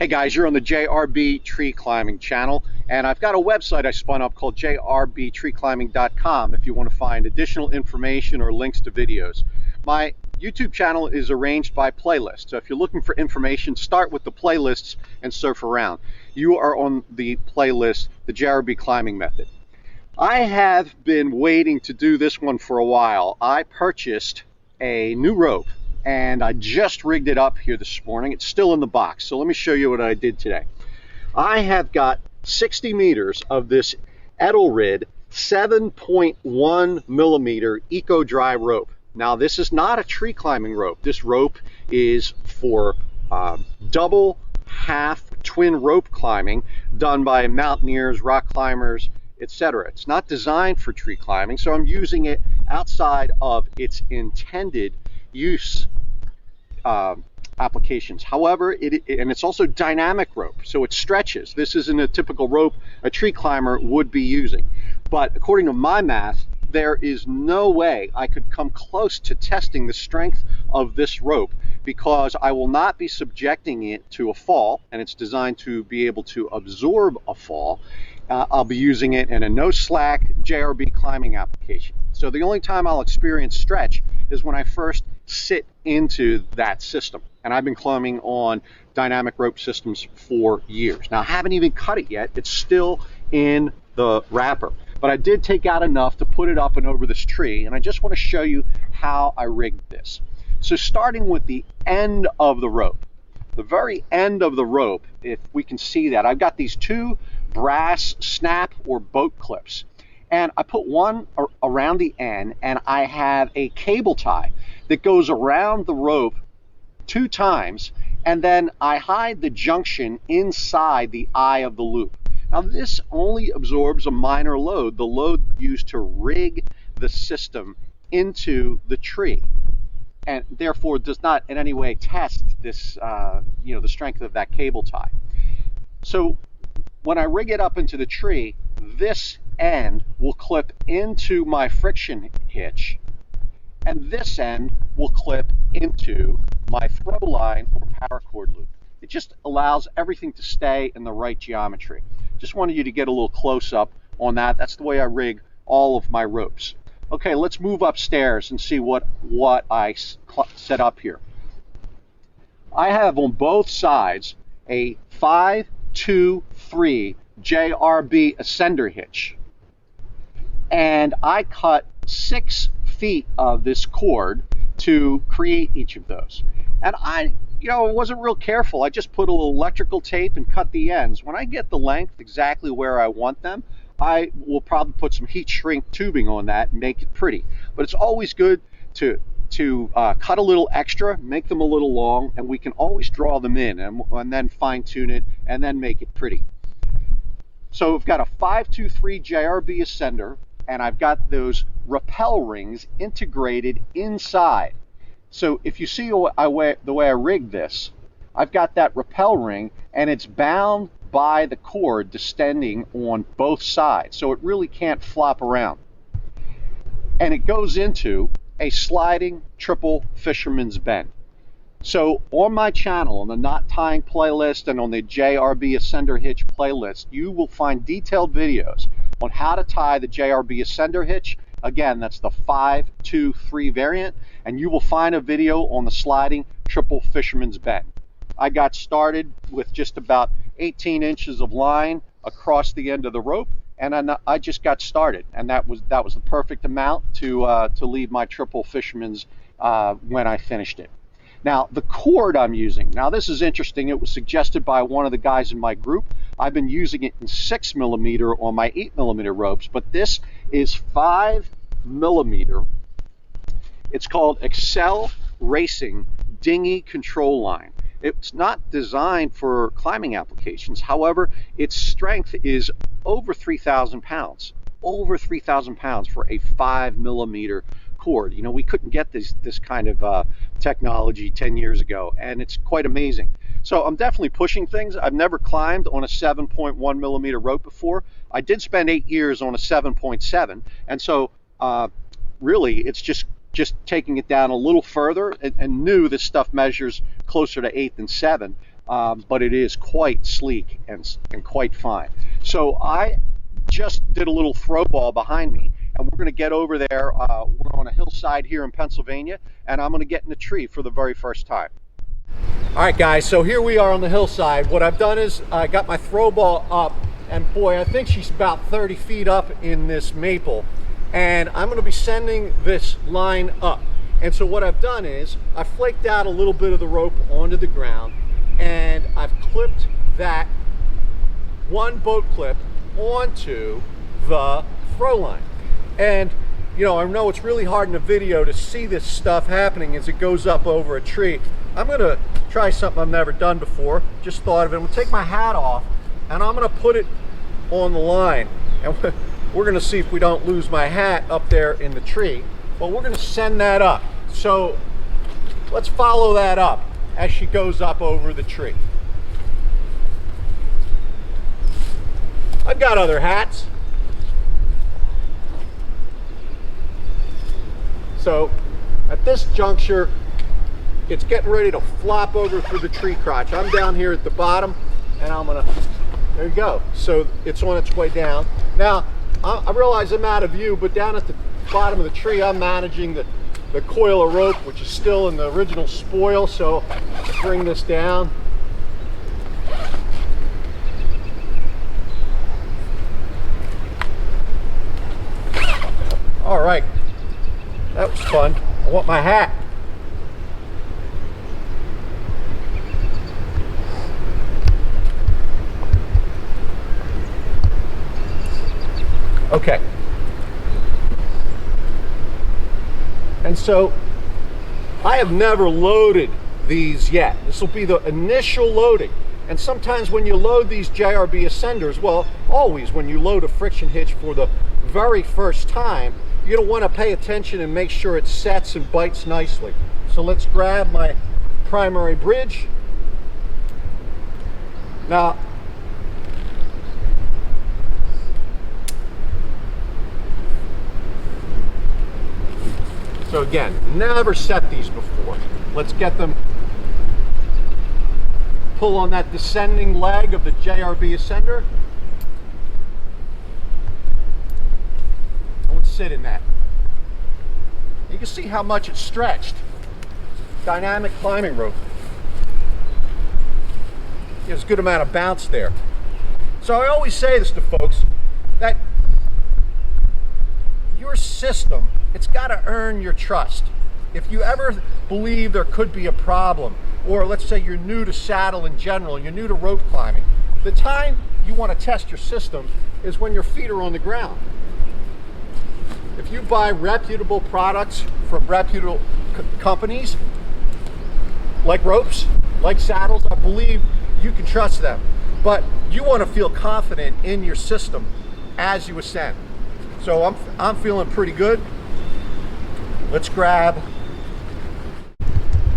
Hey guys, you're on the JRB Tree Climbing channel, and I've got a website I spun up called jrbtreeclimbing.com if you want to find additional information or links to videos. My YouTube channel is arranged by playlist, so if you're looking for information, start with the playlists and surf around. You are on the playlist, the JRB Climbing Method. I have been waiting to do this one for a while. I purchased a new rope, and I just rigged it up here this morning. It's still in the box, so let me show you what I did today. I have got 60 meters of this Edelrid 7.1 millimeter Eco Dry rope. Now, this is not a tree climbing rope. This rope is for double, half, twin rope climbing done by mountaineers, rock climbers, etc. It's not designed for tree climbing, so I'm using it outside of its intended use applications. However, it's also dynamic rope, so it stretches. This isn't a typical rope a tree climber would be using. But according to my math, there is no way I could come close to testing the strength of this rope, because I will not be subjecting it to a fall, and it's designed to be able to absorb a fall. I'll be using it in a no slack JRB climbing application. So the only time I'll experience stretch is when I first sit into that system. And I've been climbing on dynamic rope systems for years. Now, I haven't even cut it yet. It's still in the wrapper. But I did take out enough to put it up and over this tree, and I just want to show you how I rigged this. So starting with the end of the rope, the very end of the rope, if we can see that, I've got these two brass snap or boat clips. And I put one around the end, and I have a cable tie that goes around the rope 2 times, and then I hide the junction inside the eye of the loop. Now, this only absorbs a minor load, the load used to rig the system into the tree, and therefore does not in any way test this, the strength of that cable tie. So when I rig it up into the tree, this end will clip into my friction hitch, and this end will clip into my throw line or paracord loop. It just allows everything to stay in the right geometry. Just wanted you to get a little close up on that. That's the way I rig all of my ropes. Okay, let's move upstairs and see what I set up here. I have on both sides a 5-2-3 JRB Ascender Hitch, and I cut 6 feet of this cord to create each of those. And I wasn't real careful. I just put a little electrical tape and cut the ends. When I get the length exactly where I want them, I will probably put some heat shrink tubing on that and make it pretty. But it's always good to cut a little extra, make them a little long, and we can always draw them in and then fine tune it and then make it pretty. So we've got a 5-2-3 JRB Ascender, and I've got those rappel rings integrated inside. So if you see the way I rigged this, I've got that rappel ring, and it's bound by the cord distending on both sides, so it really can't flop around. And it goes into a sliding triple fisherman's bend. So on my channel, on the Knot Tying playlist and on the JRB Ascender Hitch playlist, you will find detailed videos on how to tie the JRB Ascender Hitch. Again, that's the 5-2-3 variant, and you will find a video on the sliding triple fisherman's bend. I got started with just about 18 inches of line across the end of the rope, and I just got started, and that was the perfect amount to leave my triple fisherman's when I finished it. Now, the cord I'm using, now this is interesting. It was suggested by one of the guys in my group. I've been using it in 6 millimeter on my 8 millimeter ropes, but this is 5 millimeter. It's called Excel Racing Dinghy Control Line. It's not designed for climbing applications. However, its strength is over 3,000 pounds. Over 3,000 pounds for a 5 millimeter cord. We couldn't get this kind of technology 10 years ago, and it's quite amazing. So I'm definitely pushing things. I've never climbed on a 7.1 millimeter rope before. I did spend 8 years on a 7.7, and so really it's just taking it down a little further, and knew this stuff measures closer to 8 than 7. but it is quite sleek and quite fine. So I just did a little throw ball behind me, and we're going to get over there. We're on a hillside here in Pennsylvania, and I'm going to get in the tree for the very first time. All right, guys, so here we are on the hillside. What I've done is I got my throw ball up, and boy, I think she's about 30 feet up in this maple, and I'm going to be sending this line up. And so what I've done is I've flaked out a little bit of the rope onto the ground, and I've clipped that one boat clip onto the throw line. And you know, I know it's really hard in the video to see this stuff happening as it goes up over a tree. I'm gonna try something I've never done before. Just thought of it. I'm gonna take my hat off and I'm gonna put it on the line, and we're gonna see if we don't lose my hat up there in the tree, but we're gonna send that up. So let's follow that up as she goes up over the tree. I've got other hats. So at this juncture, it's getting ready to flop over through the tree crotch. I'm down here at the bottom, and I'm gonna, there you go. So it's on its way down. Now, I realize I'm out of view, but down at the bottom of the tree, I'm managing the coil of rope, which is still in the original spoil. So let's bring this down. All right, that was fun. I want my hat. Okay. And so I have never loaded these yet. This will be the initial loading. And sometimes when you load these JRB Ascenders, well, always when you load a friction hitch for the very first time, you're going to want to pay attention and make sure it sets and bites nicely. So let's grab my primary bridge. Now, so again, never set these before. Let's get them, pull on that descending leg of the JRB Ascender. And let's sit in that. You can see how much it's stretched. Dynamic climbing rope. There's a good amount of bounce there. So I always say this to folks, that your system, it's got to earn your trust. If you ever believe there could be a problem, or let's say you're new to saddle in general, you're new to rope climbing, the time you want to test your system is when your feet are on the ground. If you buy reputable products from reputable companies, like ropes, like saddles, I believe you can trust them. But you want to feel confident in your system as you ascend. So I'm feeling pretty good. Let's grab.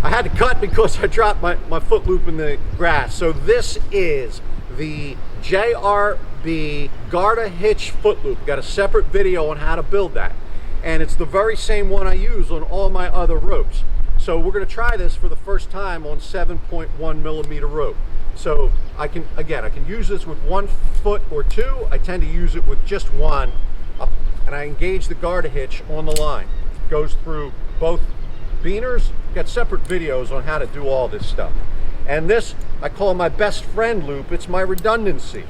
I had to cut because I dropped my foot loop in the grass. So this is the JRB Garter Hitch foot loop. Got a separate video on how to build that. And it's the very same one I use on all my other ropes. So we're going to try this for the first time on 7.1 millimeter rope. So I can use this with 1 foot or 2. I tend to use it with just 1. And I engage the Garter hitch on the line. It goes through both beaners. Got separate videos on how to do all this stuff. And this I call my best friend loop. It's my redundancy.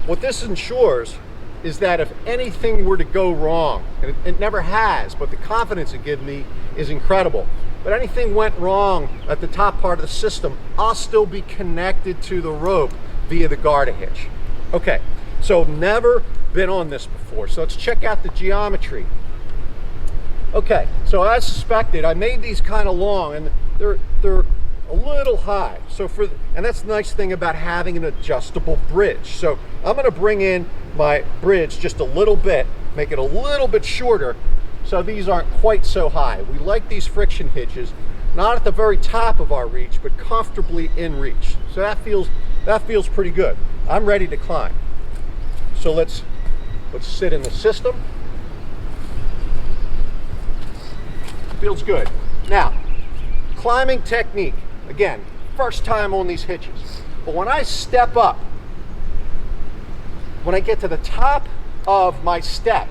What this ensures is that if anything were to go wrong, and it never has, but the confidence it gives me is incredible. But anything went wrong at the top part of the system, I'll still be connected to the rope via the Garter hitch. Okay, so never been on this before. So let's check out the geometry. Okay, so as suspected, I made these kind of long, and they're a little high. So and that's the nice thing about having an adjustable bridge. So I'm going to bring in my bridge just a little bit, make it a little bit shorter, so these aren't quite so high. We like these friction hitches, not at the very top of our reach, but comfortably in reach. So that feels pretty good. I'm ready to climb. So let's sit in the system. Feels good. Now, climbing technique. Again, first time on these hitches. But when I step up, when I get to the top of my step,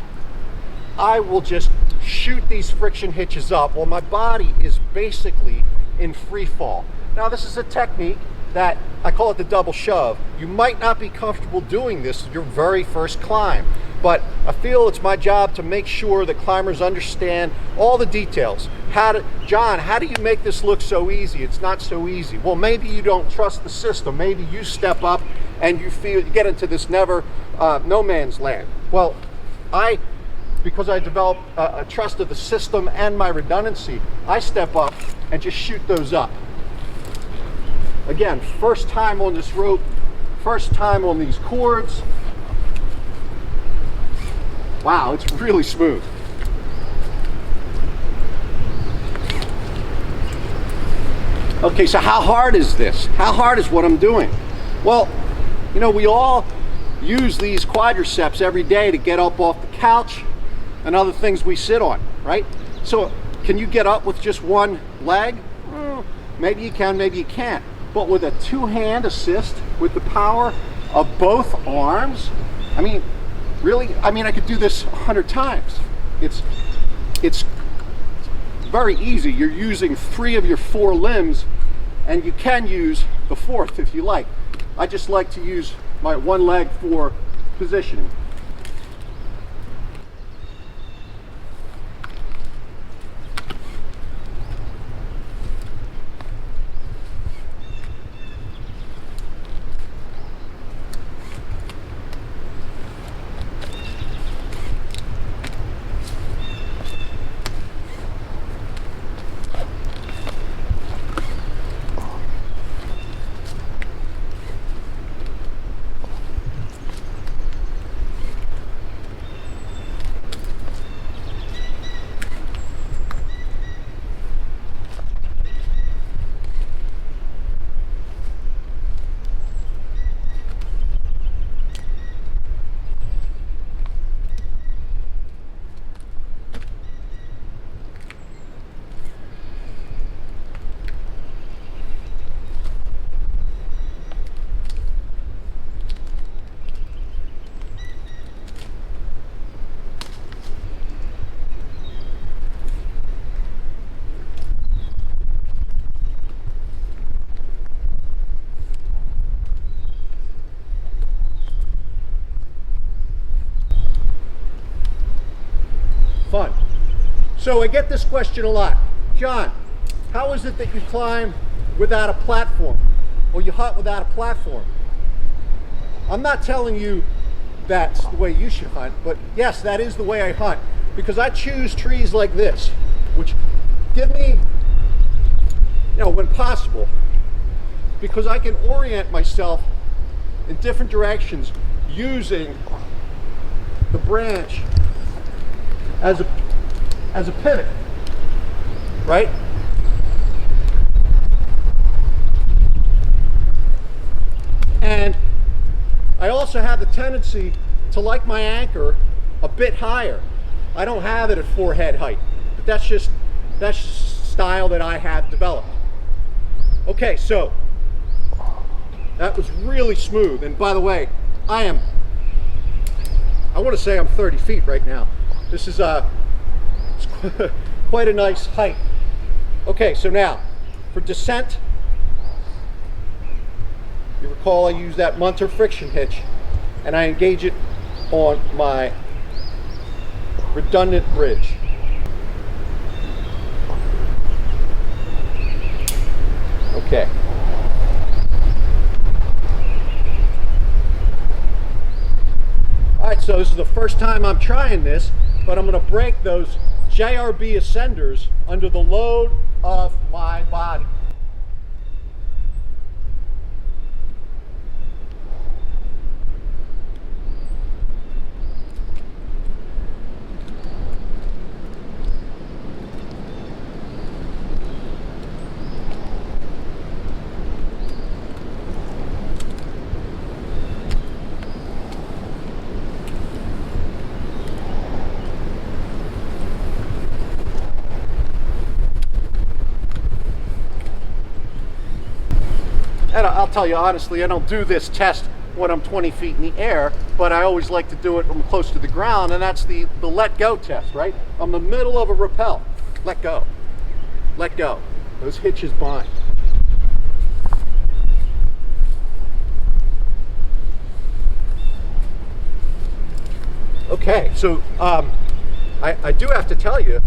I will just shoot these friction hitches up while my body is basically in free fall. Now this is a technique that I call it the double shove. You might not be comfortable doing this your very first climb, but I feel it's my job to make sure that climbers understand all the details. John, how do you make this look so easy? It's not so easy. Well, maybe you don't trust the system. Maybe you step up and you get into this no man's land. Well, because I developed a trust of the system and my redundancy, I step up and just shoot those up. Again, first time on this rope, first time on these cords. Wow, it's really smooth. Okay, so how hard is this? How hard is what I'm doing? Well, you know, we all use these quadriceps every day to get up off the couch and other things we sit on, right? So can you get up with just one leg? Maybe you can, maybe you can't. But with a two-hand assist, with the power of both arms, I mean, really, I could do this 100 times. It's very easy. You're using 3 of your 4 limbs, and you can use the 4th if you like. I just like to use my one leg for positioning. Fun. So I get this question a lot. John, how is it that you climb without a platform, or you hunt without a platform? I'm not telling you that's the way you should hunt, but yes, that is the way I hunt, because I choose trees like this, which give me, when possible, because I can orient myself in different directions using the branch as a pivot, right? And I also have the tendency to like my anchor a bit higher. I don't have it at forehead height, but that's style that I have developed. Okay, so that was really smooth. And by the way, I want to say I'm 30 feet right now. This is it's quite a nice height. Okay, so now for descent, you recall I use that Munter friction hitch, and I engage it on my redundant bridge. Okay. All right, so this is the first time I'm trying this, but I'm going to break those JRB Ascenders under the load of my body. And I'll tell you honestly, I don't do this test when I'm 20 feet in the air, but I always like to do it when I'm close to the ground, and that's the let go test, right? I'm in the middle of a rappel. Let go. Let go. Those hitches bind. Okay, so I do have to tell you,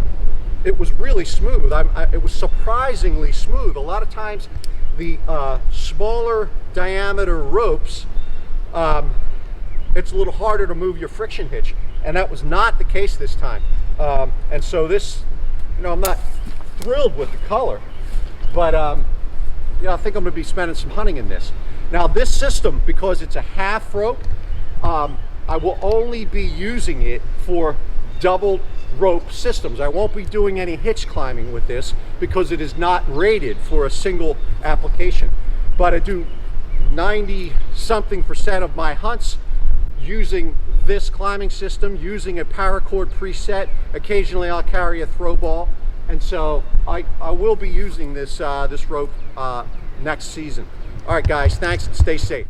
it was really smooth. It was surprisingly smooth. A lot of times the smaller diameter ropes, it's a little harder to move your friction hitch, and that was not the case this time. And so this, I'm not thrilled with the color, but I think I'm going to be spending some hunting in this. Now this system, because it's a half rope, I will only be using it for double rope systems. I won't be doing any hitch climbing with this because it is not rated for a single application. But I do 90-something% of my hunts using this climbing system, using a paracord preset. Occasionally I'll carry a throw ball, and so I will be using this this rope next season. All right guys, thanks and stay safe.